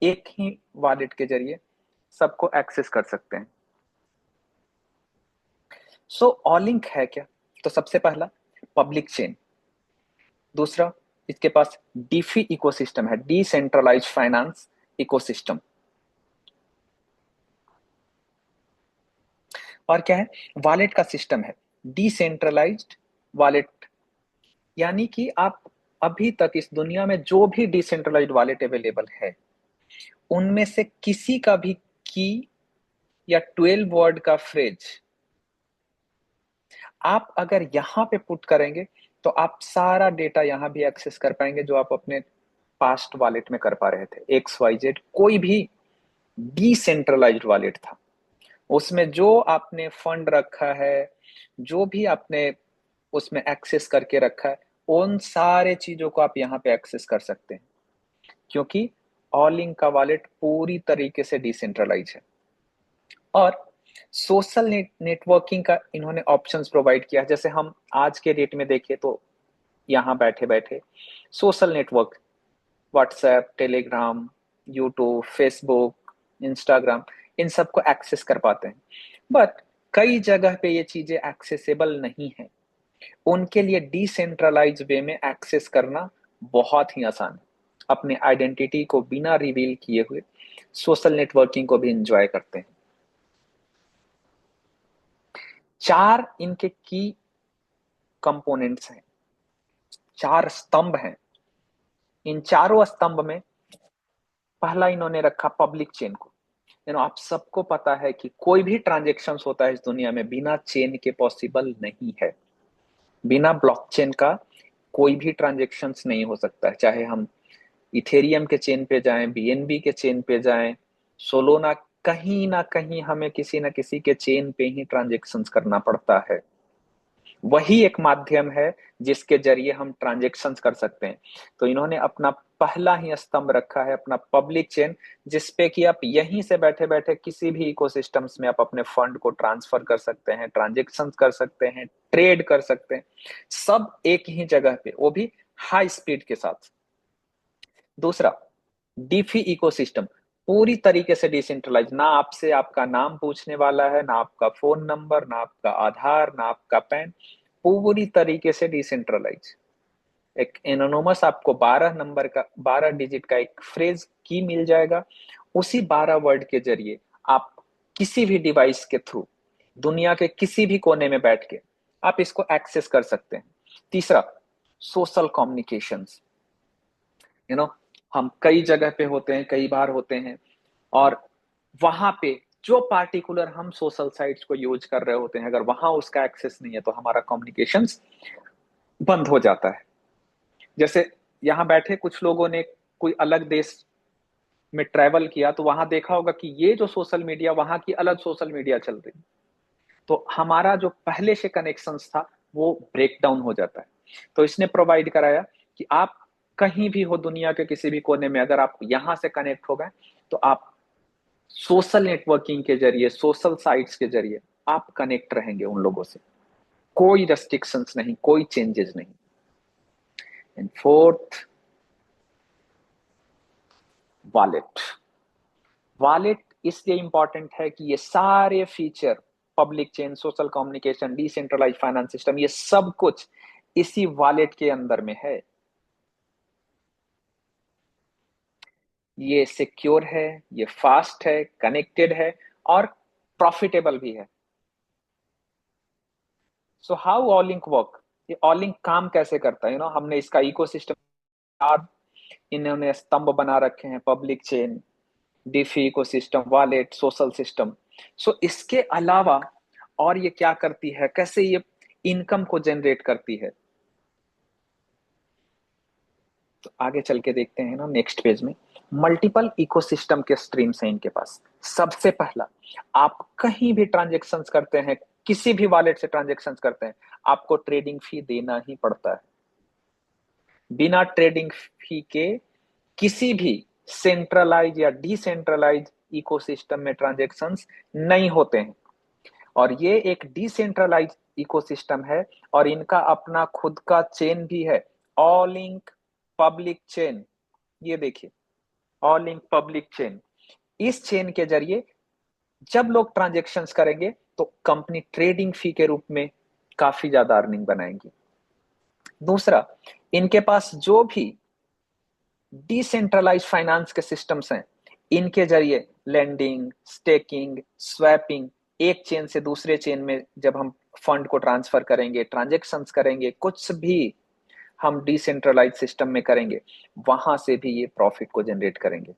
एक ही वॉलेट के जरिए सबको एक्सेस कर सकते हैं। सो ऑलिंक है क्या? तो सबसे पहला पब्लिक चेन, दूसरा इसके पास डीफी इकोसिस्टम है, डिसेंट्रलाइज फाइनेंस इकोसिस्टम, और क्या है, वॉलेट का सिस्टम है डिसेंट्रलाइज्ड वॉलेट, यानी कि आप अभी तक इस दुनिया में जो भी डिसेंट्रलाइज्ड वॉलेट अवेलेबल है उनमें से किसी का भी की या 12 वर्ड का फ्रेज आप अगर यहां पे पुट करेंगे तो आप सारा डेटा यहां भी एक्सेस कर पाएंगे जो आप अपने पास्ट वॉलेट में कर पा रहे थे। एक्स वाई जेड कोई भी डिसेंट्रलाइज्ड वॉलेट था, उसमें जो आपने फंड रखा है, जो भी आपने उसमें एक्सेस करके रखा है, उन सारे चीजों को आप यहाँ पे एक्सेस कर सकते हैं, क्योंकि ऑलिंक का वॉलेट पूरी तरीके से डिसेंट्रलाइज है। और सोशल नेटवर्किंग का इन्होंने ऑप्शंस प्रोवाइड किया है। जैसे हम आज के डेट में देखें तो यहाँ बैठे बैठे social network, WhatsApp, Telegram, YouTube, Facebook, Instagram, इन सबको एक्सेस कर पाते हैं। बट कई जगह पे ये चीजें एक्सेसिबल नहीं है, उनके लिए डिसेंट्रलाइज वे में एक्सेस करना बहुत ही आसान है। अपने आइडेंटिटी को बिना रिवील किए हुए सोशल नेटवर्किंग को भी एंजॉय करते हैं। चार इनके की कंपोनेंट्स हैं, चार स्तंभ हैं। इन चारों स्तंभ में पहला इन्होंने रखा पब्लिक चेन को। आप सबको पता है कि कोई भी ट्रांजेक्शन होता है इस दुनिया में बिना चेन के पॉसिबल नहीं है। बिना ब्लॉकचेन का कोई भी ट्रांजेक्शन नहीं हो सकता है, चाहे हम इथेरियम के चेन पे जाएं, बीएनबी के चेन पे जाएं, सोलोना, कहीं ना कहीं हमें किसी ना किसी के चेन पे ही ट्रांजेक्शन करना पड़ता है। वही एक माध्यम है जिसके जरिए हम ट्रांजेक्शन कर सकते हैं। तो इन्होंने अपना पहला ही स्तंभ रखा है अपना पब्लिक चेन, जिसपे कि आप यहीं से बैठे बैठे किसी भी इकोसिस्टम्स में आप अपने फंड को ट्रांसफर कर सकते हैं, ट्रांजेक्शन कर सकते हैं, ट्रेड कर सकते हैं, सब एक ही जगह पे, वो भी हाई स्पीड के साथ। दूसरा, डीफी इकोसिस्टम पूरी तरीके से डिसेंट्रलाइज, ना आपसे आपका नाम पूछने वाला है, ना आपका फोन नंबर, ना आपका आधार, ना आपका पैन, पूरी तरीके से डिसेंट्रलाइज। एक एनोनोमस आपको 12 नंबर का, 12 डिजिट का एक फ्रेज की मिल जाएगा। उसी 12 वर्ड के जरिए आप किसी भी डिवाइस के थ्रू दुनिया के किसी भी कोने में बैठ के आप इसको एक्सेस कर सकते हैं। तीसरा, सोशल कम्युनिकेशंस। हम कई जगह पे होते हैं, कई बार होते हैं, और वहां पे जो पार्टिकुलर हम सोशल साइट्स को यूज कर रहे होते हैं, अगर वहां उसका एक्सेस नहीं है तो हमारा कम्युनिकेशंस बंद हो जाता है। जैसे यहाँ बैठे कुछ लोगों ने कोई अलग देश में ट्रैवल किया तो वहां देखा होगा कि ये जो सोशल मीडिया, वहां की अलग सोशल मीडिया चल रही, तो हमारा जो पहले से कनेक्शन था वो ब्रेक डाउन हो जाता है। तो इसने प्रोवाइड कराया कि आप कहीं भी हो दुनिया के किसी भी कोने में, अगर आप यहां से कनेक्ट हो गए तो आप सोशल नेटवर्किंग के जरिए, सोशल साइट्स के जरिए आप कनेक्ट रहेंगे उन लोगों से, कोई रेस्ट्रिक्शंस नहीं, कोई चेंजेस नहीं। And fourth, wallet. वॉलेट इसलिए इंपॉर्टेंट है कि ये सारे feature, public chain, social communication, decentralize finance system, ये सब कुछ इसी वॉलेट के अंदर में है। ये सिक्योर है, ये फास्ट है, कनेक्टेड है, और प्रॉफिटेबल भी है। सो हाउ ऑलिंक वर्क, ये ऑलिंक काम कैसे करता है, हमने इसका इकोसिस्टम, इन्होंने स्तंभ बना रखे हैं, public chain, DeFi ecosystem, wallet, social system. So इसके अलावा और ये क्या करती है, कैसे ये इनकम को जनरेट करती है, तो आगे चल के देखते हैं ना नेक्स्ट पेज में। मल्टीपल इकोसिस्टम के स्ट्रीम्स हैं इनके पास। सबसे पहला, आप कहीं भी ट्रांजेक्शन करते हैं, किसी भी वॉलेट से ट्रांजेक्शन करते हैं, आपको ट्रेडिंग फी देना ही पड़ता है। बिना ट्रेडिंग फी के किसी भी सेंट्रलाइज या डिसेंट्रलाइज इकोसिस्टम में ट्रांजेक्शन्स नहीं होते हैं। और ये एक डिसेंट्रलाइज इकोसिस्टम है और इनका अपना खुद का चेन भी है, ऑलिंक पब्लिक चेन। ये देखिए, ऑल लिंक पब्लिक चेन। इस चेन के जरिए जब लोग ट्रांजेक्शन्स करेंगे तो कंपनी ट्रेडिंग फी के रूप में काफी ज्यादा अर्निंग बनाएंगी। दूसरा, इनके पास जो भी डिसेंट्रलाइज फाइनेंस के सिस्टम्स हैं, इनके जरिए लेंडिंग, स्टेकिंग, स्वैपिंग, एक चेन से दूसरे चेन में जब हम फंड को ट्रांसफर करेंगे, ट्रांजेक्शन्स करेंगे, कुछ भी हम डिसेंट्रलाइज सिस्टम में करेंगे, वहां से भी ये प्रॉफिट को जनरेट करेंगे,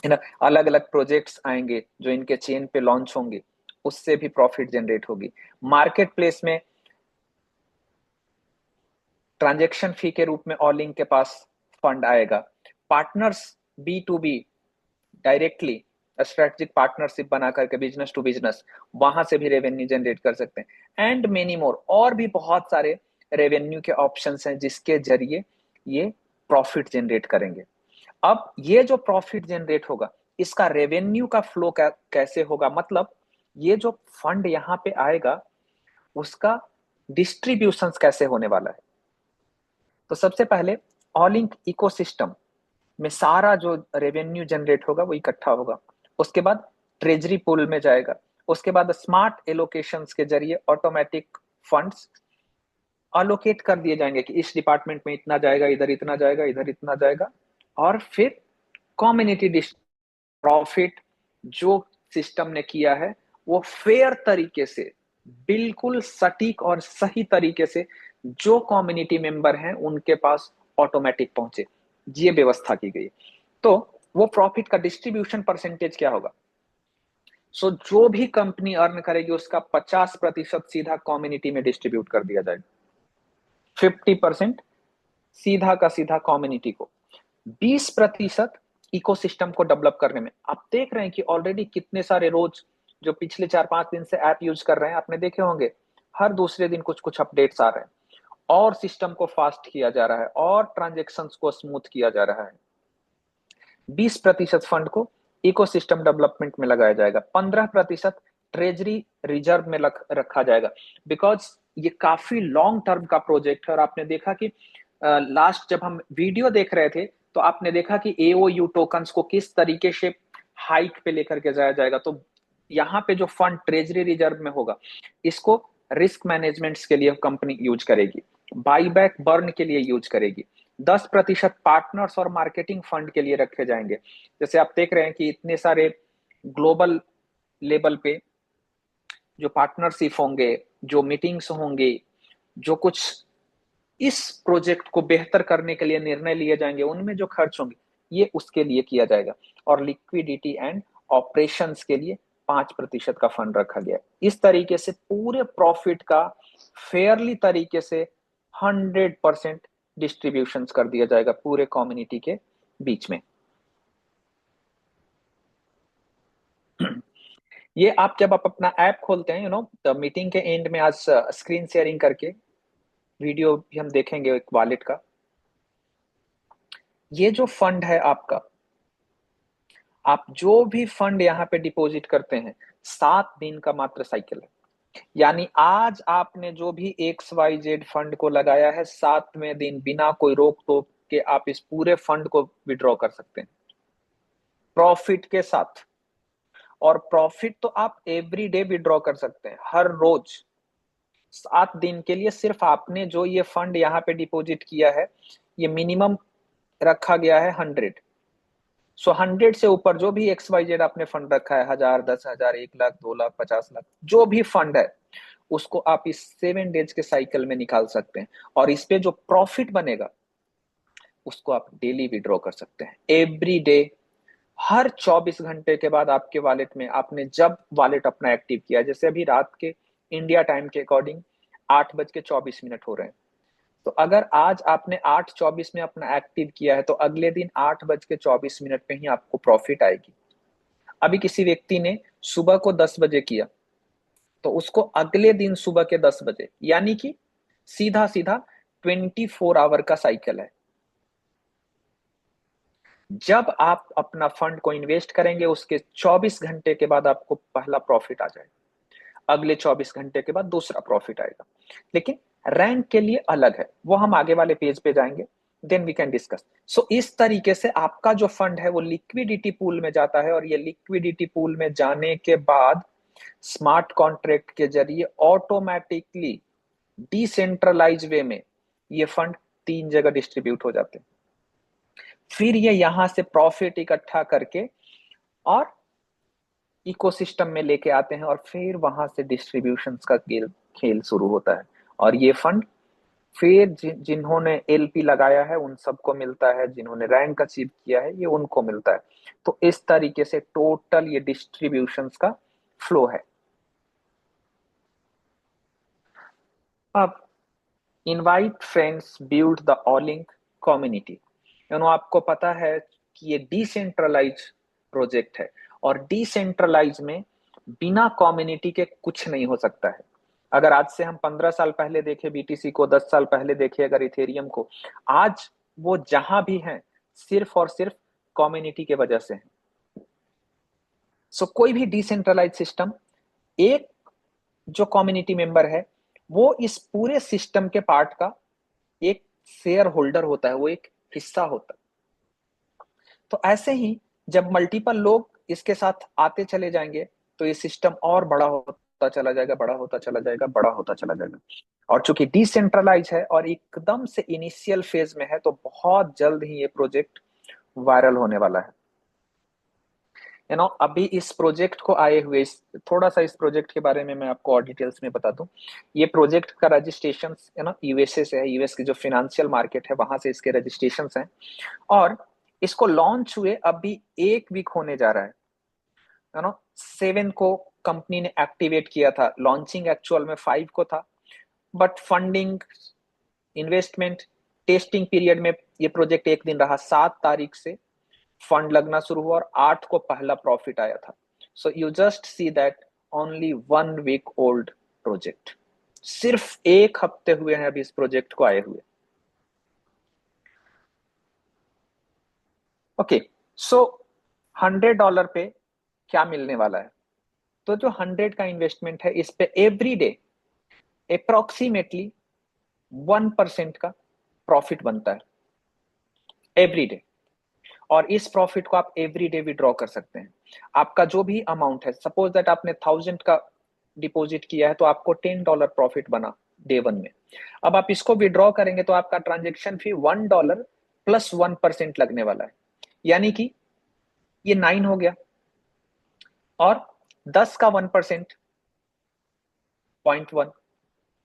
है ना। अलग अलग प्रोजेक्ट्स आएंगे जो इनके चेन पे लॉन्च होंगे, उससे भी प्रॉफिट जनरेट होगी। मार्केट प्लेस में ट्रांजेक्शन फी के रूप में ऑल लिंक के पास फंड आएगा। Partners B2B directly strategic partnership बना करके बिजनेस टू बिजनेस, वहां से भी रेवेन्यू जनरेट कर सकते हैं। एंड मेनी मोर, और भी बहुत सारे रेवेन्यू के ऑप्शंस हैं जिसके जरिए ये प्रॉफिट जनरेट करेंगे। अब ये जो प्रॉफिट जनरेट होगा, इसका रेवेन्यू का फ्लो कैसे होगा, मतलब ये जो फंड यहाँ पे आएगा उसका डिस्ट्रीब्यूशन कैसे होने वाला है। तो सबसे पहले ऑल लिंक इकोसिस्टम में सारा जो रेवेन्यू जनरेट होगा वो इकट्ठा होगा। उसके बाद ट्रेजरी पूल में जाएगा। उसके बाद स्मार्ट एलोकेशंस के जरिए ऑटोमेटिक फंड्स अलोकेट कर दिए जाएंगे कि इस डिपार्टमेंट में इतना जाएगा, इधर इतना जाएगा, इधर इतना जाएगा। और फिर कम्युनिटी प्रॉफिट जो सिस्टम ने किया है वो फेयर तरीके से, बिल्कुल सटीक और सही तरीके से जो कम्युनिटी मेंबर हैं उनके पास ऑटोमेटिक पहुंचे, ये व्यवस्था की गई। तो वो प्रॉफिट का डिस्ट्रीब्यूशन परसेंटेज क्या होगा? सो जो भी कंपनी अर्न करेगी उसका 50% सीधा कम्युनिटी में डिस्ट्रीब्यूट कर दिया जाएगा, 50% सीधा का सीधा कम्युनिटी को, 20% इकोसिस्टम को डेवलप करने में। आप देख रहे हैं कि ऑलरेडी कितने सारे रोज जो पिछले 4-5 दिन से ऐप यूज कर रहे हैं, आपने देखे होंगे हर दूसरे दिन कुछ कुछ अपडेट्स आ रहे हैं और सिस्टम को फास्ट किया जा रहा है और ट्रांजेक्शन को स्मूथ किया जा रहा है। 20% फंड को इकोसिस्टम डेवलपमेंट में लगाया जाएगा, 15% ट्रेजरी रिजर्व में रखा जाएगा। बिकॉज ये काफी लॉन्ग टर्म का प्रोजेक्ट है और आपने देखा कि लास्ट जब हम वीडियो देख रहे थे तो आपने देखा कि AOU टोकन्स को किस तरीके से हाइक पे लेकर के जाया जाएगा। तो यहाँ पे जो फंड ट्रेजरी रिजर्व में होगा, इसको रिस्क मैनेजमेंट के लिए कंपनी यूज करेगी, बाईबैक बर्न के लिए यूज करेगी। 10% पार्टनर्स और मार्केटिंग फंड के लिए रखे जाएंगे। जैसे आप देख रहे हैं कि इतने सारे ग्लोबल लेवल पे जो पार्टनरशिप होंगे, जो मीटिंग्स होंगे, जो कुछ इस प्रोजेक्ट को बेहतर करने के लिए निर्णय लिए जाएंगे, उनमें जो खर्च होंगे ये उसके लिए किया जाएगा। और लिक्विडिटी एंड ऑपरेशंस के लिए 5% का फंड रखा गया। इस तरीके से पूरे प्रॉफिट का फेयरली तरीके से 100% डिस्ट्रीब्यूशन कर दिया जाएगा पूरे कम्युनिटी के बीच में। ये आप जब आप अपना ऐप खोलते हैं, मीटिंग के एंड में आज स्क्रीन शेयरिंग करके वीडियो भी हम देखेंगे एक वॉलेट का। ये जो फंड है आपका, आप जो भी फंड यहाँ पे डिपॉजिट करते हैं, 7 दिन का मात्र साइकिल है। यानी आज आपने जो भी XYZ फंड को लगाया है, 7वें दिन बिना कोई रोक टोक के आप इस पूरे फंड को विड्रॉ कर सकते हैं प्रॉफिट के साथ। और प्रॉफिट तो आप एवरी डे विड्रॉ कर सकते हैं, हर रोज। 7 दिन के लिए सिर्फ आपने जो ये फंड यहाँ पे डिपॉजिट किया है, ये मिनिमम रखा गया है 100। सो 100 से ऊपर जो भी XYZ आपने फंड रखा है, 1000, 10,000, 1 लाख, 2 लाख, 50 लाख, जो भी फंड है उसको आप इस 7 डेज के साइकिल में निकाल सकते हैं। और इस पे जो प्रॉफिट बनेगा उसको आप डेली विड्रॉ कर सकते हैं, एवरी डे। हर 24 घंटे के बाद आपके वॉलेट में, आपने जब वॉलेट अपना एक्टिव किया, जैसे अभी रात के इंडिया टाइम के अकॉर्डिंग 8:24 हो रहे हैं, तो अगर आज आपने 8:24 में अपना एक्टिव किया है तो अगले दिन 8:24 में ही आपको प्रॉफिट आएगी। अभी किसी व्यक्ति ने सुबह को 10 बजे किया तो उसको अगले दिन सुबह के 10 बजे, यानी कि सीधा सीधा 24 आवर का साइकिल है। जब आप अपना फंड को इन्वेस्ट करेंगे उसके 24 घंटे के बाद आपको पहला प्रॉफिट आ जाएगा, अगले 24 घंटे के बाद दूसरा प्रॉफिट आएगा। लेकिन रैंक के लिए अलग है, वो हम आगे वाले पेज पे जाएंगे। Then we can discuss. So इस तरीके से आपका जो फंड है वो लिक्विडिटी पूल में जाता है, और ये लिक्विडिटी पूल में जाने के बाद स्मार्ट कॉन्ट्रैक्ट के जरिए ऑटोमेटिकली डिसेंट्रलाइज वे में ये फंड 3 जगह डिस्ट्रीब्यूट हो जाते हैं। फिर ये यहां से प्रॉफिट इकट्ठा करके और इकोसिस्टम में लेके आते हैं, और फिर वहां से डिस्ट्रीब्यूशन का खेल शुरू होता है। और ये फंड फिर जिन्होंने एलपी लगाया है उन सबको मिलता है, जिन्होंने रैंक अचीव किया है ये उनको मिलता है। तो इस तरीके से टोटल ये डिस्ट्रीब्यूशन का फ्लो है। अब invite friends, build the Olink community. आपको पता है कि ये डिसेंट्रलाइज प्रोजेक्ट है, और डिसेंट्रलाइज में बिना कम्युनिटी के कुछ नहीं हो सकता है। अगर आज से हम 15 साल पहले देखें बीटीसी को, 10 साल पहले देखें अगर इथेरियम को, आज वो जहां भी हैं सिर्फ और सिर्फ कम्युनिटी के वजह से है। सो कोई भी डिसेंट्रलाइज सिस्टम, एक जो कम्युनिटी मेंबर है वो इस पूरे सिस्टम के पार्ट का एक शेयर होल्डर होता है, वो एक हिस्सा होता है। तो ऐसे ही जब मल्टीपल लोग इसके साथ आते चले जाएंगे तो ये सिस्टम और बड़ा होता चला जाएगा, बड़ा होता चला जाएगा, बड़ा होता चला जाएगा। और चूंकि डिसेंट्रलाइज है और एकदम से इनिशियल फेज में है, तो बहुत जल्द ही ये प्रोजेक्ट वायरल होने वाला है। अभी इस प्रोजेक्ट को आए हुए थोड़ा सा इस प्रोजेक्ट के बारे में मैं आपको और डिटेल्स में बता दूं। ये प्रोजेक्ट का रजिस्ट्रेशन यूएसए से है, यूएस की जो फाइनेंशियल मार्केट है वहां से इसके रजिस्ट्रेशन हैं, और इसको लॉन्च हुए अभी 1 वीक होने जा रहा है 7 को कंपनी ने एक्टिवेट किया था। लॉन्चिंग एक्चुअल में 5 को था, but funding, investment, testing period में ये प्रोजेक्ट 1 दिन रहा। 7 तारीख से फंड लगना शुरू हुआ और 8 को पहला प्रॉफिट आया था। So you just see that only 1 week old project, सिर्फ 1 हफ्ते हुए हैं अभी इस प्रोजेक्ट को आए हुए। ओके, सो $100 पे क्या मिलने वाला है? तो जो 100 का इन्वेस्टमेंट है इस पे एवरी डे अप्रोक्सीमेटली 1% का प्रॉफिट बनता है एवरी डे। और इस प्रॉफिट को आप एवरी डे विड्रॉ कर सकते हैं। आपका जो भी अमाउंट है, सपोज दैट आपने 1000 का डिपॉजिट किया है तो आपको $10 प्रॉफिट बना डे 1 में। अब आप इसको विड्रॉ करेंगे तो आपका ट्रांजेक्शन फी $1 प्लस 1% लगने वाला है, यानी कि ये 9 हो गया, और 10 का 1% 0.1,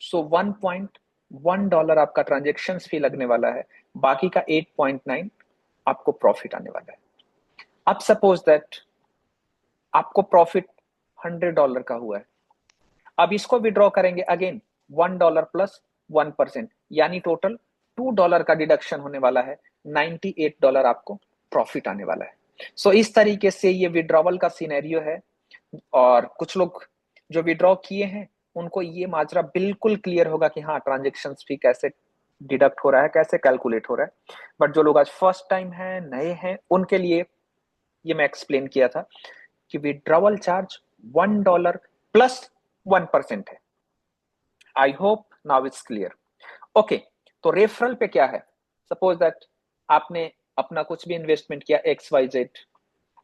सो $1.1 आपका ट्रांजेक्शन फी लगने वाला है, बाकी का 8.9 आपको प्रॉफिट आने वाला है। अब सपोज दैट आपको प्रॉफिट $100 का हुआ है, अब इसको विड्रॉ करेंगे अगेन $1 प्लस 1%, यानी टोटल $2 का डिडक्शन होने वाला है, $98 आपको प्रॉफिट आने वाला है। सो इस तरीके से ये विड्रॉवल का सिनेरियो है। और कुछ लोग जो विड्रॉ किए हैं उनको ये माजरा बिल्कुल क्लियर होगा कि हाँ ट्रांजेक्शन फी कैसे डिडक्ट हो रहा है, कैसे कैलकुलेट हो रहा है। बट जो लोग आज फर्स्ट टाइम है, नए हैं, उनके लिए ये मैं एक्सप्लेन किया था कि विड्रॉवल चार्ज $1 प्लस 1% है। I hope now it's clear. Okay, तो रेफरल पे क्या है? सपोज दैट आपने अपना कुछ भी इन्वेस्टमेंट किया XYZ,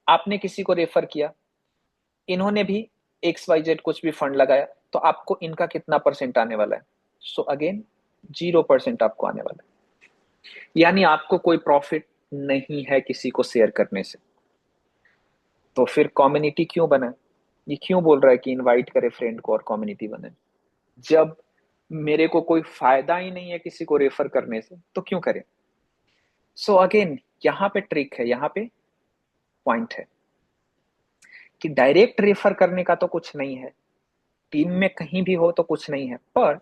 आपने किसी को रेफर किया, इन्होंने भी XYZ कुछ भी फंड लगाया, तो आपको इनका कितना परसेंट आने वाला है? सो अगेन 0% आपको आने वाला है, यानी आपको कोई प्रॉफिट नहीं है किसी को शेयर करने से। तो फिर कम्युनिटी क्यों बना? ये क्यों बोल रहा है कि इनवाइट करे फ्रेंड को और कम्युनिटी बने? जब मेरे को कोई फायदा ही नहीं है किसी को रेफर करने से तो क्यों करें? सो अगेन यहाँ पे ट्रिक है, यहाँ पे पॉइंट है कि डायरेक्ट रेफर करने का तो कुछ नहीं है, टीम में कहीं भी हो तो कुछ नहीं है, पर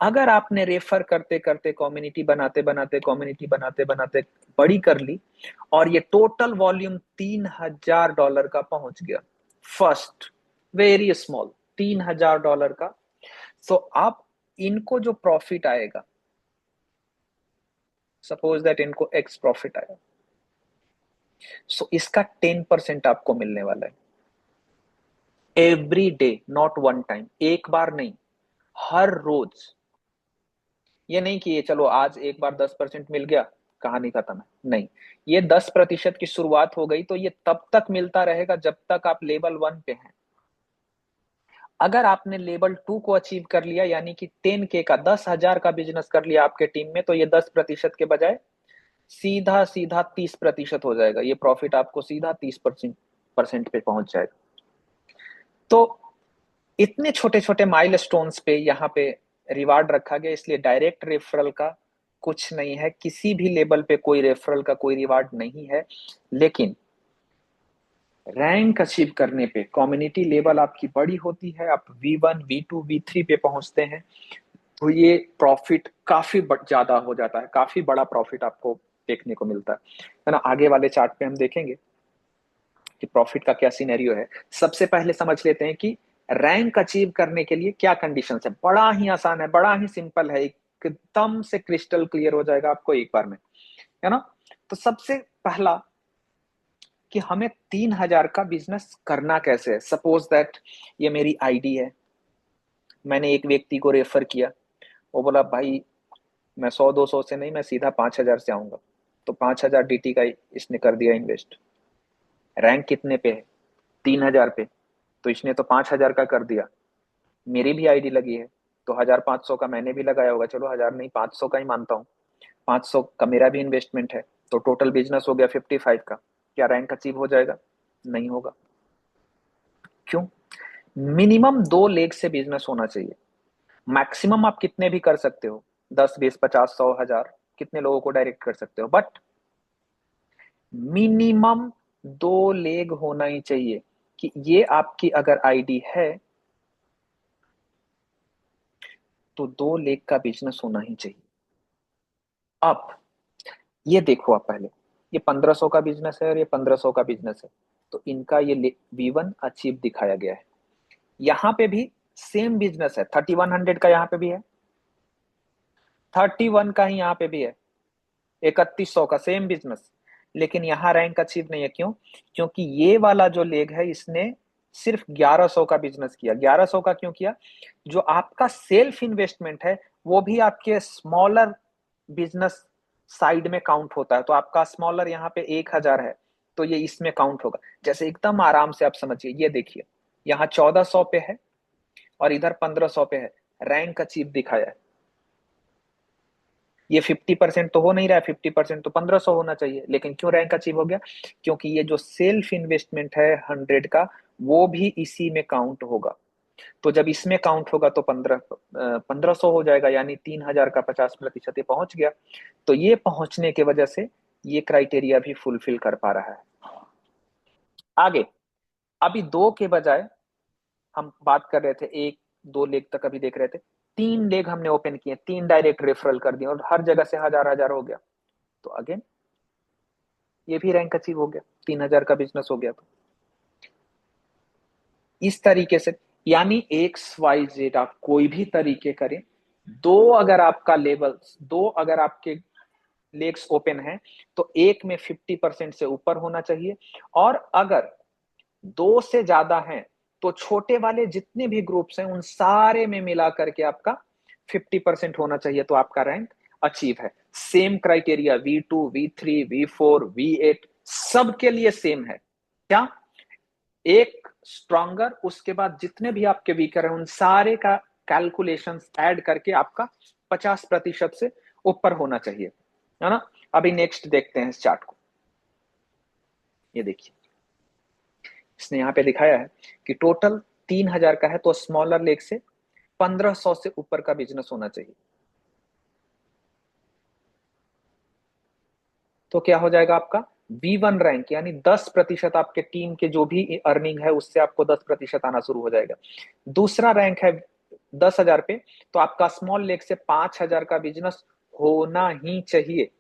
अगर आपने रेफर करते करते कम्युनिटी बनाते बनाते कम्युनिटी बनाते बनाते बड़ी कर ली और ये टोटल वॉल्यूम $3000 का पहुंच गया, फर्स्ट वेरी स्मॉल $3000 का, सो आप इनको जो प्रॉफिट आएगा, सपोज दैट इनको एक्स प्रॉफिट आया, सो इसका 10% आपको मिलने वाला है every day, not one time, एक बार नहीं, हर रोज। ये नहीं कि ये चलो आज एक बार 10% मिल गया कहानी खत्म है। नहीं, ये 10% की शुरुआत हो गई तो ये तब तक मिलता रहेगा जब तक आप लेवल 1 पे हैं। अगर आपने लेवल 2 को अचीव कर लिया, यानी कि 10K का 10,000 का बिजनेस कर लिया आपके टीम में, तो ये 10% के बजाय सीधा सीधा 30% हो जाएगा। ये प्रॉफिट आपको सीधा 30% पे पहुंच जाएगा। तो इतने छोटे छोटे माइलस्टोन्स पे यहाँ पे रिवार्ड रखा गया, इसलिए डायरेक्ट रेफरल का कुछ नहीं है, किसी भी लेवल पे कोई रेफरल का कोई रिवार्ड नहीं है। लेकिन रैंक अचीव करने पे कम्युनिटी लेवल आपकी बड़ी होती है, आप V1 V2 V3 पे पहुंचते हैं, तो ये प्रॉफिट काफी ज्यादा हो जाता है, काफी बड़ा प्रॉफिट आपको देखने को मिलता है ना। आगे वाले चार्ट पे हम देखेंगे कि प्रॉफिट का क्या सिनेरियो है। सबसे पहले समझ लेते हैं कि रैंक अचीव करने के लिए क्या कंडीशंस है। बड़ा ही आसान है, बड़ा ही सिंपल है, एकदम से क्रिस्टल क्लियर हो जाएगा आपको एक बार में, है ना। तो सबसे पहला कि हमें 3,000 का बिजनेस करना कैसे है। सपोज दैट ये मेरी आईडी है, मैंने एक व्यक्ति को रेफर किया, वो बोला भाई मैं 100-200 से नहीं, मैं सीधा 5,000 से आऊंगा। तो 5,000 DT का इसने कर दिया इन्वेस्ट। रैंक कितने पे है? 3,000 पे। तो इसने तो 5,000 का कर दिया। मेरी भी आईडी लगी है तो 1,500 का मैंने भी लगाया होगा, चलो 1,000 नहीं 500 का ही मानता हूँ। 500 का मेरा भी इन्वेस्टमेंट है, तो टोटल बिजनेस हो गया 55 का। क्या रैंक अचीव हो जाएगा? नहीं होगा। क्यों? मिनिमम 2 लेग से बिजनेस होना चाहिए। मैक्सिमम आप कितने भी कर सकते हो, 10 20 50 100 1000, कितने लोगों को डायरेक्ट कर सकते हो, बट मिनिमम 2 लेग होना ही चाहिए। कि ये आपकी अगर आईडी है तो 2 लेग का बिजनेस होना ही चाहिए। अब ये देखो, आप पहले ये 1,500 का बिजनेस है और ये 1,500 का बिजनेस है, तो इनका ये V1 अचीव दिखाया गया है। यहां पे भी सेम बिजनेस है, 3,100 का यहाँ पे भी है, 31 का ही यहाँ पे भी है, 3,100 का सेम बिजनेस। लेकिन यहाँ रैंक अचीव नहीं है। क्यों? क्योंकि ये वाला जो लेग है इसने सिर्फ 1,100 का बिजनेस किया। 1,100 का क्यों किया? जो आपका सेल्फ इन्वेस्टमेंट है वो भी आपके स्मॉलर बिजनेस साइड में काउंट होता है। तो आपका स्मॉलर यहाँ पे 1,000 है, तो ये इसमें काउंट होगा। जैसे एकदम आराम से आप समझिए, ये देखिए यहाँ 1,400 पे है और इधर 1,500 पे है, रैंक अचीव दिखाया है। ये 50% तो हो नहीं रहा है, 50% तो 1,500 होना चाहिए, लेकिन क्यों रैंक अचीव हो गया? क्योंकि ये जो सेल्फ इन्वेस्टमेंट है 100 का, वो भी इसी में काउंट होगा। तो जब इसमें काउंट होगा तो 1,500 हो जाएगा, यानी 3,000 का 50% ये पहुंच गया। तो ये पहुंचने की वजह से ये क्राइटेरिया भी फुलफिल कर पा रहा है। आगे अभी 2 के बजाय हम बात कर रहे थे, 1 2 लेग तक अभी देख रहे थे, 3 लेग हमने ओपन किए, 3 डायरेक्ट रेफरल कर दिए और हर जगह से 1,000 हो गया। तो अगेन ये भी रैंक अचीव हो गया, 3,000 का बिजनेस हो गया। तो इस तरीके से, यानी XYZ आप कोई भी तरीके करें, 2 अगर आपका लेवल, 2 अगर आपके लेग्स ओपन है तो एक में 50% से ऊपर होना चाहिए, और अगर 2 से ज्यादा हैं तो छोटे वाले जितने भी ग्रुप्स हैं उन सारे में मिला करके आपका 50% होना चाहिए, तो आपका रैंक अचीव है। Same criteria V2 V3 V4 V8 सबके लिए सेम है। क्या? एक स्ट्रॉन्गर, उसके बाद जितने भी आपके वीकर हैं उन सारे का कैलकुलेशंस ऐड करके आपका 50% से ऊपर होना चाहिए, है ना। अभी नेक्स्ट देखते हैं इस चार्ट को। ये देखिए, इसने यहाँ पे दिखाया है कि टोटल 3,000 का है, तो स्मॉलर लेग से 1,500 से ऊपर का बिजनेस होना चाहिए। तो क्या हो जाएगा आपका V1 रैंक, यानी 10% आपके टीम के जो भी अर्निंग है उससे आपको 10% आना शुरू हो जाएगा। दूसरा रैंक है 10,000 पे, तो आपका स्मॉल लेग से 5,000 का बिजनेस होना ही चाहिए,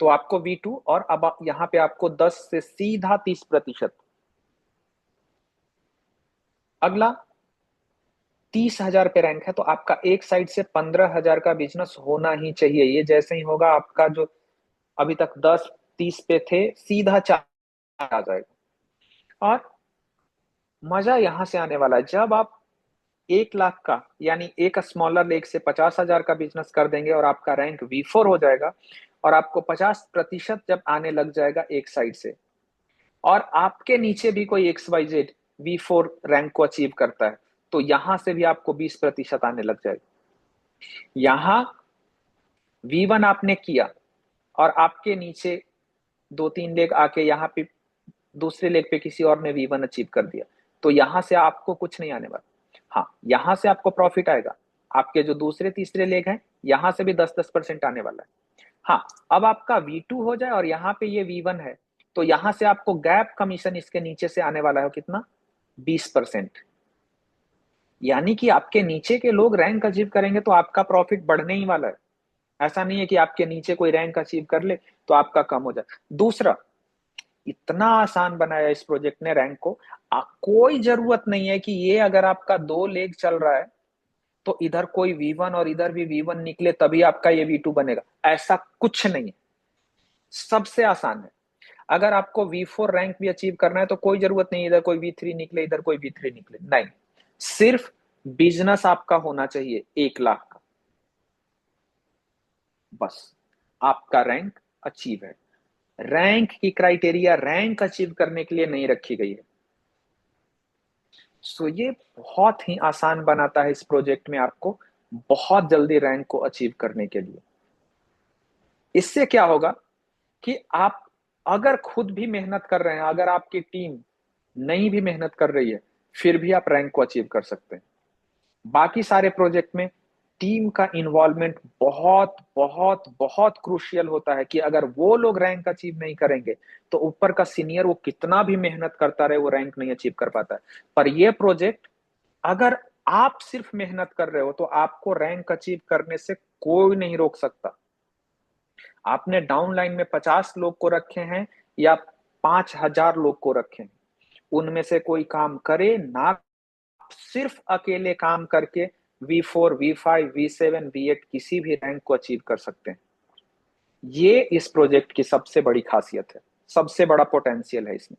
तो आपको V2, और अब यहाँ पे आपको 10 से सीधा 30%। अगला 30,000 पे रैंक है, तो आपका एक साइड से 15,000 का बिजनेस होना ही चाहिए। ये जैसे ही होगा आपका जो अभी तक 10 30 पे थे, सीधा 4 आ जाएगा। और मजा यहां से आने वाला है, जब आप 1,00,000 का, यानी एक स्मॉलर लेग से 50,000 का बिजनेस कर देंगे और आपका रैंक V4 हो जाएगा, और आपको 50% जब आने लग जाएगा एक साइड से, और आपके नीचे भी कोई XYZ V4 रैंक को अचीव करता है, तो यहां से भी आपको 20% आने लग जाएगा। यहां V1 आपने किया और आपके नीचे 2-3 लेग आके यहाँ पे दूसरे लेग पे किसी और ने V1 अचीव कर दिया, तो यहां से आपको कुछ नहीं आने वाला। हाँ, यहां से आपको प्रॉफिट आएगा। आपके जो दूसरे तीसरे लेग हैं, यहां से भी 10-10% आने वाला है। हाँ, अब आपका V2 हो जाए और यहाँ पे ये V1 है, तो यहां से आपको गैप कमीशन इसके नीचे से आने वाला है कितना, 20%। यानी कि आपके नीचे के लोग रैंक अचीव करेंगे तो आपका प्रॉफिट बढ़ने ही वाला है। ऐसा नहीं है कि आपके नीचे कोई रैंक अचीव कर ले तो आपका कम हो जाए। दूसरा, इतना आसान बनाया इस प्रोजेक्ट ने रैंक को। कोई जरूरत नहीं है कि ये अगर आपका 2 लेग चल रहा है तो इधर कोई V1 और इधर भी V1 निकले तभी आपका ये V2 बनेगा, ऐसा कुछ नहीं है। सबसे आसान है। अगर आपको V4 रैंक भी अचीव करना है तो कोई जरूरत नहीं इधर कोई V3 निकले इधर कोई V3 निकले, नहीं। सिर्फ बिजनेस आपका होना चाहिए 1 लाख का, बस आपका रैंक अचीव है। रैंक की क्राइटेरिया रैंक अचीव करने के लिए नहीं रखी गई है। सो ये बहुत ही आसान बनाता है इस प्रोजेक्ट में आपको बहुत जल्दी रैंक को अचीव करने के लिए। इससे क्या होगा कि आप अगर खुद भी मेहनत कर रहे हैं, अगर आपकी टीम नहीं भी मेहनत कर रही है, फिर भी आप रैंक को अचीव कर सकते हैं। बाकी सारे प्रोजेक्ट में टीम का इन्वॉल्वमेंट बहुत बहुत बहुत क्रूशियल होता है कि अगर वो लोग रैंक अचीव नहीं करेंगे तो ऊपर का सीनियर वो कितना भी मेहनत करता रहे वो रैंक नहीं अचीव कर पाता है। पर ये प्रोजेक्ट, अगर आप सिर्फ मेहनत कर रहे हो तो आपको रैंक अचीव करने से कोई नहीं रोक सकता। आपने डाउन लाइन में 50 लोग को रखे हैं या 5,000 लोग को रखे हैं, उनमें से कोई काम करे ना, सिर्फ अकेले काम करके V4 V5 V7 V8 किसी भी रैंक को अचीव कर सकते हैं। ये इस प्रोजेक्ट की सबसे बड़ी खासियत है, सबसे बड़ा पोटेंशियल है इसमें।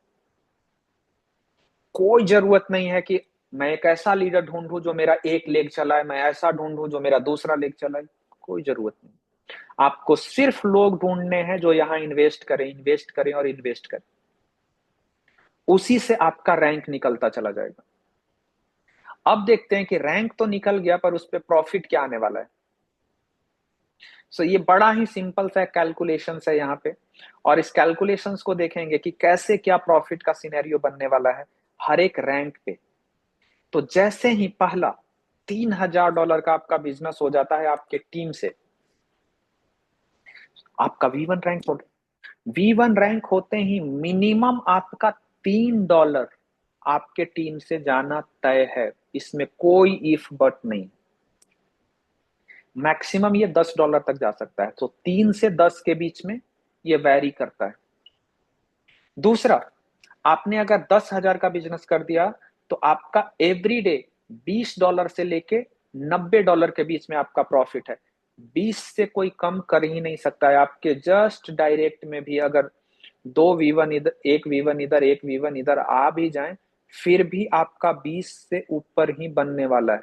कोई जरूरत नहीं है कि मैं एक ऐसा लीडर ढूंढूं जो मेरा एक लेग चलाए, मैं ऐसा ढूंढूं जो मेरा दूसरा लेग चलाए, कोई जरूरत नहीं। आपको सिर्फ लोग ढूंढने हैं जो यहां इन्वेस्ट करें, इन्वेस्ट करें और इन्वेस्ट करें, उसी से आपका रैंक निकलता चला जाएगा। अब देखते हैं कि रैंक तो निकल गया पर उस पर प्रॉफिट क्या आने वाला है। सो ये बड़ा ही सिंपल सा कैलकुलेशन है यहाँ पे, और इस कैलकुलेशंस को देखेंगे कि कैसे क्या प्रॉफिट का सिनेरियो बनने वाला है हर एक रैंक पे। तो जैसे ही पहला $3,000 का आपका बिजनेस हो जाता है आपके टीम से, आपका V1 रैंक हो गया। V1 रैंक होते ही मिनिमम आपका $3 आपके टीम से जाना तय है, इसमें कोई इफ बट नहीं। मैक्सिमम ये $10 तक जा सकता है, तो 3 से 10 के बीच में ये वैरी करता है। दूसरा, आपने अगर 10,000 का बिजनेस कर दिया तो आपका एवरी डे $20 से लेके $90 के बीच में आपका प्रॉफिट है। 20 से कोई कम कर ही नहीं सकता है। आपके जस्ट डायरेक्ट में भी अगर 2 V1 इधर, एक V1 इधर, एक V1 इधर आ भी जाए, फिर भी आपका 20 से ऊपर ही बनने वाला है।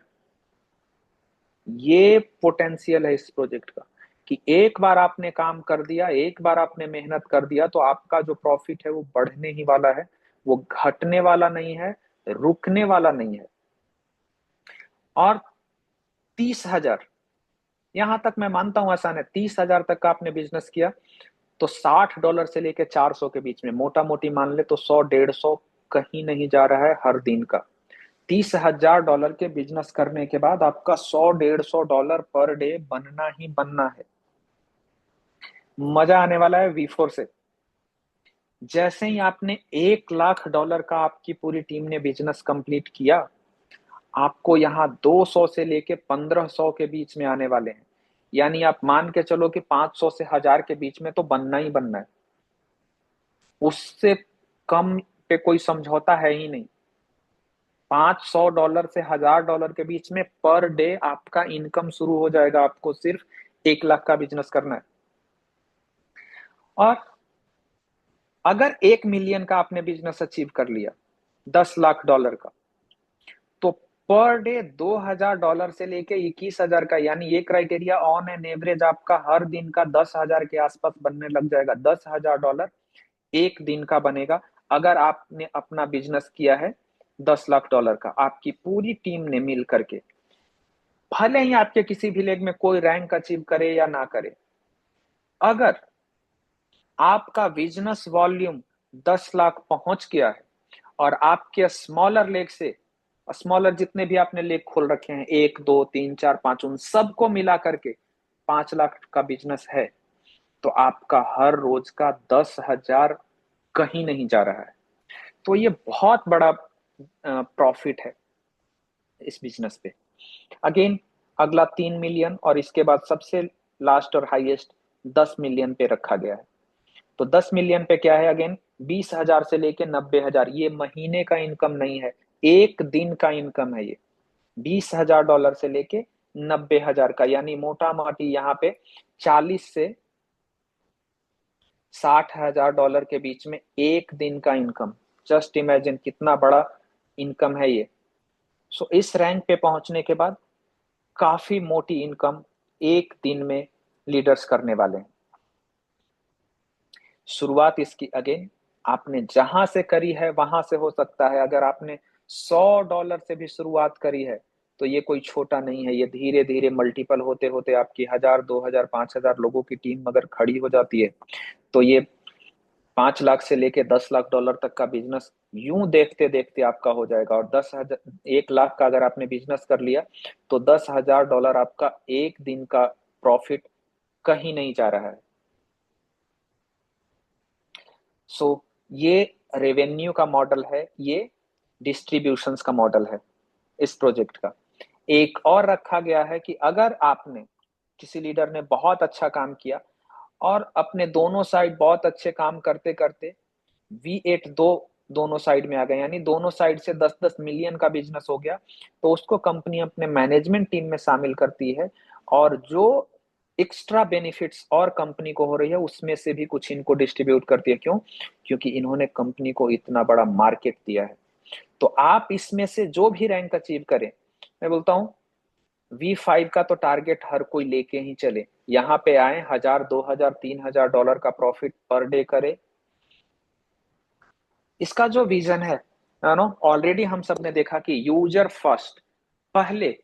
ये पोटेंशियल है इस प्रोजेक्ट का कि एक बार आपने काम कर दिया, एक बार आपने मेहनत कर दिया तो आपका जो प्रॉफिट है वो बढ़ने ही वाला है, वो घटने वाला नहीं है, रुकने वाला नहीं है। और 30,000, यहां तक मैं मानता हूं आसान है, 30,000 तक का आपने बिजनेस किया तो $60 से लेके 400 के बीच में, मोटा मोटी मान ले तो 100-150 कहीं नहीं जा रहा है हर दिन का। $30,000 के बिजनेस करने के बाद आपका $100-150 पर डे बनना ही बनना है। मजा आने वाला है V4 से। जैसे ही आपने $1 लाख का आपकी पूरी टीम ने बिजनेस कंप्लीट किया, आपको यहाँ 200 से लेके 1,500 के बीच में आने वाले हैं। यानी आप मान के चलो कि 500 से 1,000 के बीच में तो बनना ही बनना है, उससे कम पे कोई समझौता है ही नहीं। $500 से $1,000 के बीच में पर डे आपका इनकम शुरू हो जाएगा। आपको सिर्फ 1 लाख का बिजनेस करना है। और अगर 1 मिलियन का आपने बिजनेस अचीव कर लिया, $10 लाख का, तो पर डे $2,000 से लेके 21,000 का, यानी ये क्राइटेरिया ऑन एन एवरेज आपका हर दिन का 10,000 के आसपास बनने लग जाएगा। $10,000 एक दिन का बनेगा अगर आपने अपना बिजनेस किया है $10 लाख का, आपकी पूरी टीम ने मिल करके। भले ही आपके किसी भी लेग में कोई रैंक अचीव करे या ना करे, अगर आपका बिजनेस वॉल्यूम 10 लाख पहुंच गया है और आपके स्मॉलर लेग से, स्मॉलर जितने भी आपने लेग खोल रखे हैं, 1 2 3 4 5, उन सबको मिला करके 5 लाख का बिजनेस है, तो आपका हर रोज का 10,000 कहीं नहीं जा रहा है। तो ये बहुत बड़ा प्रॉफिट है इस बिजनेस पे। अगेन अगला 3 मिलियन और इसके बाद सबसे लास्ट और हाईएस्ट 10 मिलियन पे रखा गया है। तो 10 मिलियन पे क्या है, अगेन 20,000 से लेके 90,000, ये महीने का इनकम नहीं है, एक दिन का इनकम है ये। $20,000 से लेके 90,000 का, यानी मोटा मोटी यहाँ पे 40 से $60,000 के बीच में एक दिन का इनकम। जस्ट इमेजिन कितना बड़ा इनकम है ये। सो इस रैंक पे पहुंचने के बाद काफी मोटी इनकम एक दिन में लीडर्स करने वाले हैं। शुरुआत इसकी अगेन आपने जहां से करी है वहां से हो सकता है। अगर आपने $100 से भी शुरुआत करी है तो ये कोई छोटा नहीं है, ये धीरे धीरे मल्टीपल होते होते आपकी 1,000 2,000 5,000 लोगों की टीम अगर खड़ी हो जाती है तो ये 5 लाख से लेके $10 लाख तक का बिजनेस यूं देखते देखते आपका हो जाएगा। और 1 लाख का अगर आपने बिजनेस कर लिया तो $10,000 आपका एक दिन का प्रॉफिट कहीं नहीं जा रहा है। सो ये रेवेन्यू का मॉडल है, ये डिस्ट्रीब्यूशंस का मॉडल है इस प्रोजेक्ट का। एक और रखा गया है कि अगर आपने, किसी लीडर ने बहुत अच्छा काम किया और अपने दोनों साइड बहुत अच्छे काम करते करते V8 दोनों साइड में आ गए, यानी दोनों साइड से 10-10 मिलियन का बिजनेस हो गया, तो उसको कंपनी अपने मैनेजमेंट टीम में शामिल करती है और जो एक्स्ट्रा बेनिफिट्स और कंपनी को हो रही है उसमें से भी कुछ इनको डिस्ट्रीब्यूट करती है। क्यों? क्योंकि इन्होंने कंपनी को इतना बड़ा मार्केट दिया है। तो आप इसमें से जो भी रैंक अचीव करें, मैं बोलता हूं V5 का तो टारगेट हर कोई लेके ही चले। यहाँ पे आए 1,000 2,000 $3,000 का प्रॉफिट पर डे करे। इसका जो विजन है नो, ऑलरेडी हम सब ने देखा कि यूजर फर्स्ट, पहले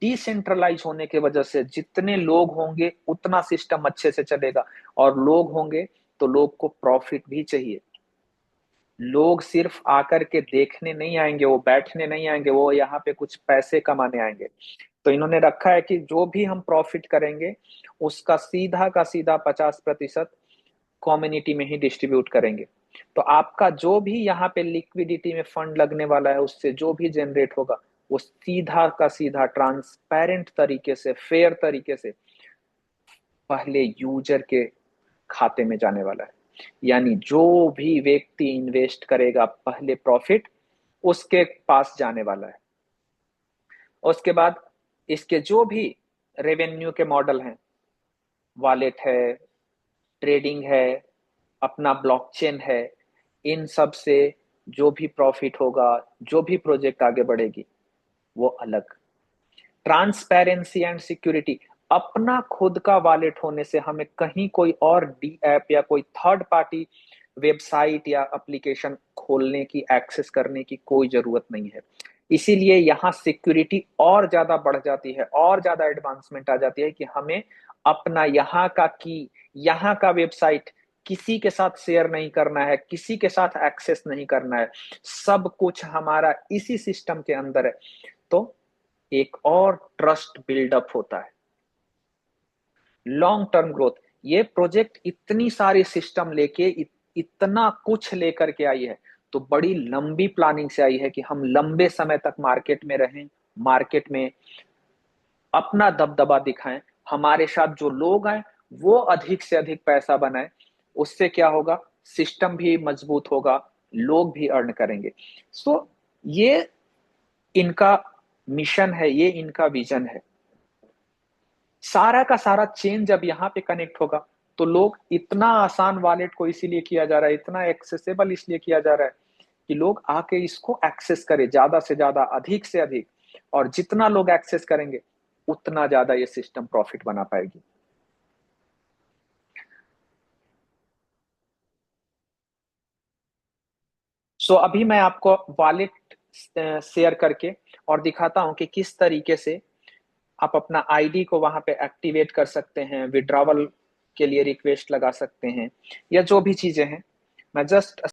डिसेंट्रलाइज होने की वजह से जितने लोग होंगे उतना सिस्टम अच्छे से चलेगा, और लोग होंगे तो लोग को प्रॉफिट भी चाहिए। लोग सिर्फ आकर के देखने नहीं आएंगे, वो बैठने नहीं आएंगे, वो यहाँ पे कुछ पैसे कमाने आएंगे। तो इन्होंने रखा है कि जो भी हम प्रॉफिट करेंगे उसका सीधा का सीधा 50% कम्युनिटी में ही डिस्ट्रीब्यूट करेंगे। तो आपका जो भी यहाँ पे लिक्विडिटी में फंड लगने वाला है, उससे जो भी जनरेट होगा वो सीधा का सीधा ट्रांसपेरेंट तरीके से, फेयर तरीके से पहले यूजर के खाते में जाने वाला है। यानी जो भी व्यक्ति इन्वेस्ट करेगा पहले प्रॉफिट उसके पास जाने वाला है। उसके बाद इसके जो भी रेवेन्यू के मॉडल हैं, वॉलेट है, ट्रेडिंग है, अपना ब्लॉकचेन है, इन सब से जो भी प्रॉफिट होगा, जो भी प्रोजेक्ट आगे बढ़ेगी वो अलग। ट्रांसपेरेंसी एंड सिक्योरिटी, अपना खुद का वॉलेट होने से हमें कहीं कोई और डी ऐप या कोई थर्ड पार्टी वेबसाइट या एप्लीकेशन खोलने की, एक्सेस करने की कोई जरूरत नहीं है। इसीलिए यहाँ सिक्योरिटी और ज्यादा बढ़ जाती है, और ज्यादा एडवांसमेंट आ जाती है कि हमें अपना यहाँ का की, यहाँ का वेबसाइट किसी के साथ शेयर नहीं करना है, किसी के साथ एक्सेस नहीं करना है, सब कुछ हमारा इसी सिस्टम के अंदर है। तो एक और ट्रस्ट बिल्डअप होता है, लॉन्ग टर्म ग्रोथ। ये प्रोजेक्ट इतनी सारी सिस्टम लेके, इतना कुछ लेकर के आई है, तो बड़ी लंबी प्लानिंग से आई है कि हम लंबे समय तक मार्केट में रहें, मार्केट में अपना दबदबा दिखाएं, हमारे साथ जो लोग आए वो अधिक से अधिक पैसा बनाए। उससे क्या होगा, सिस्टम भी मजबूत होगा, लोग भी अर्न करेंगे। सो ये इनका मिशन है, ये इनका विजन है। सारा का सारा चेन जब यहाँ पे कनेक्ट होगा तो लोग, इतना आसान वॉलेट को इसीलिए किया जा रहा है, इतना एक्सेसिबल इसलिए किया जा रहा है कि लोग आके इसको एक्सेस करें ज्यादा से ज्यादा, अधिक से अधिक। और जितना लोग एक्सेस करेंगे उतना ज्यादा ये सिस्टम प्रॉफिट बना पाएगी। सो अभी मैं आपको वॉलेट शेयर करके और दिखाता हूं कि किस तरीके से आप अपना आईडी को वहां पे एक्टिवेट कर सकते हैं, विड्रॉवल के लिए रिक्वेस्ट लगा सकते हैं, या जो भी चीजें हैं। मैं जस्ट